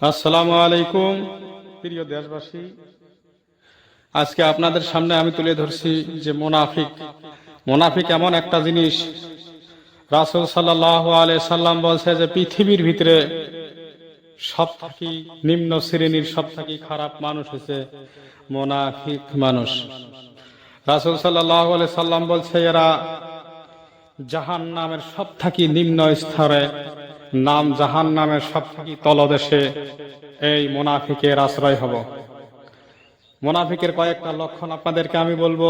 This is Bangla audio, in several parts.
আসসালামু আলাইকুম প্রিয় দেশবাসী, আজকে আপনাদের সামনে আমি তুলে ধরছি যে মুনাফিক এমন একটা জিনিস। রাসূল সাল্লাল্লাহু আলাইহি সাল্লাম বলছে যে পৃথিবীর ভিতরে সবথেকে নিম্ন শ্রেণীর সবথেকে খারাপ মানুষ হচ্ছে মুনাফিক মানুষ। রাসূল সাল্লাল্লাহু আলাইহি সাল্লাম বলছে এরা জাহান্নামের সবথেকে নিম্ন স্তরে, জাহান্নামের সবথেকে তলদেশে এই মুনাফিকের আশ্রয় হব। মুনাফিকের কয়েকটা লক্ষণ আপনাদেরকে আমি বলবো,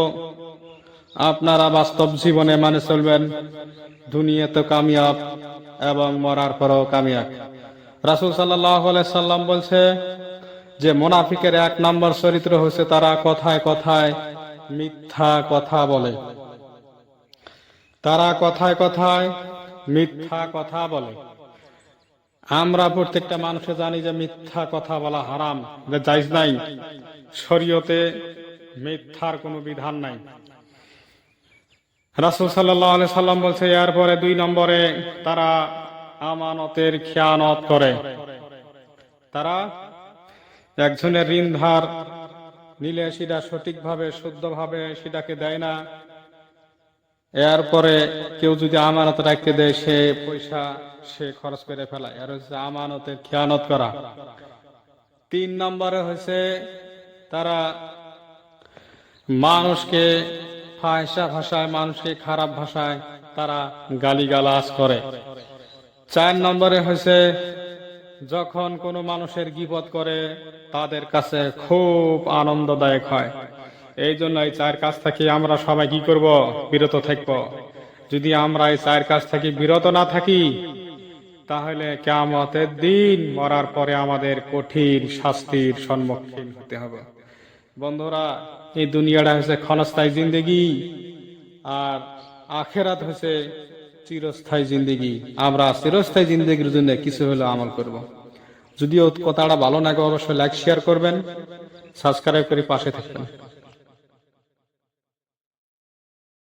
আপনারা বাস্তব জীবনে মানে চলবেন, দুনিয়াতে কামিয়াব এবং মরার পরেও কামিয়াব। রাসূল সাল্লাল্লাহু আলাইহি সাল্লাম বলছে যে মুনাফিকের 1 নম্বর চরিত্র হচ্ছে তারা কথায় কথায় মিথ্যা কথা বলে। তারা কথায় কথায় মিথ্যা কথা বলে। আমরা প্রত্যেকটা মানুষে জানি যে মিথ্যা কথা বলা হারাম, যে জায়েজ নাই, শরীয়তে মিথ্যার কোনো বিধান নাই। রাসূল সাল্লাল্লাহু আলাইহি সাল্লাম বলছে এরপরে 2 নম্বরে তারা আমানতের খেয়ানত করে। তারা একজনের ঋণ ধার নিলে সেটা সঠিকভাবে শুদ্ধভাবে সেটাকে দেয় না। এরপরে কেউ যদি আমানত রাখতে দেয় সে পয়সা সে খরচ করে ফেলায়, আর হচ্ছে আমানতের খেয়ানত করা। 3 নম্বরে হচ্ছে তারা মানুষকে ফাহিশা ভাষায়, মানুষকে খারাপ ভাষায় তারা গালিগালাজ করে। 4 নম্বরে হচ্ছে যখন কোনো মানুষের গীবত করে তাদের কাছে খুব আনন্দদায়ক হয়। এই জন্য এই 4 কাজ থেকে আমরা সবাই কি করব? বিরত থাকব। যদি আমরা এই 4 কাজ থেকে বিরত না থাকি তাহলে কিয়ামতের দিন মরার পরে আমাদের কঠিন শাস্তির সম্মুখীন হতে হবে। বন্ধুরা, এই দুনিয়াটা হচ্ছে ক্ষণস্থায়ী জিন্দেগি আর আখিরাত হচ্ছে চিরস্থায়ী জিন্দেগি। আমরা চিরস্থায়ী জিন্দেগির জন্য কিছু হলে আমল করব। যদিও কথাটা ভালো লাগে অবশ্যই লাইক শেয়ার করবেন, সাবস্ক্রাইব করে পাশে থাকবেন।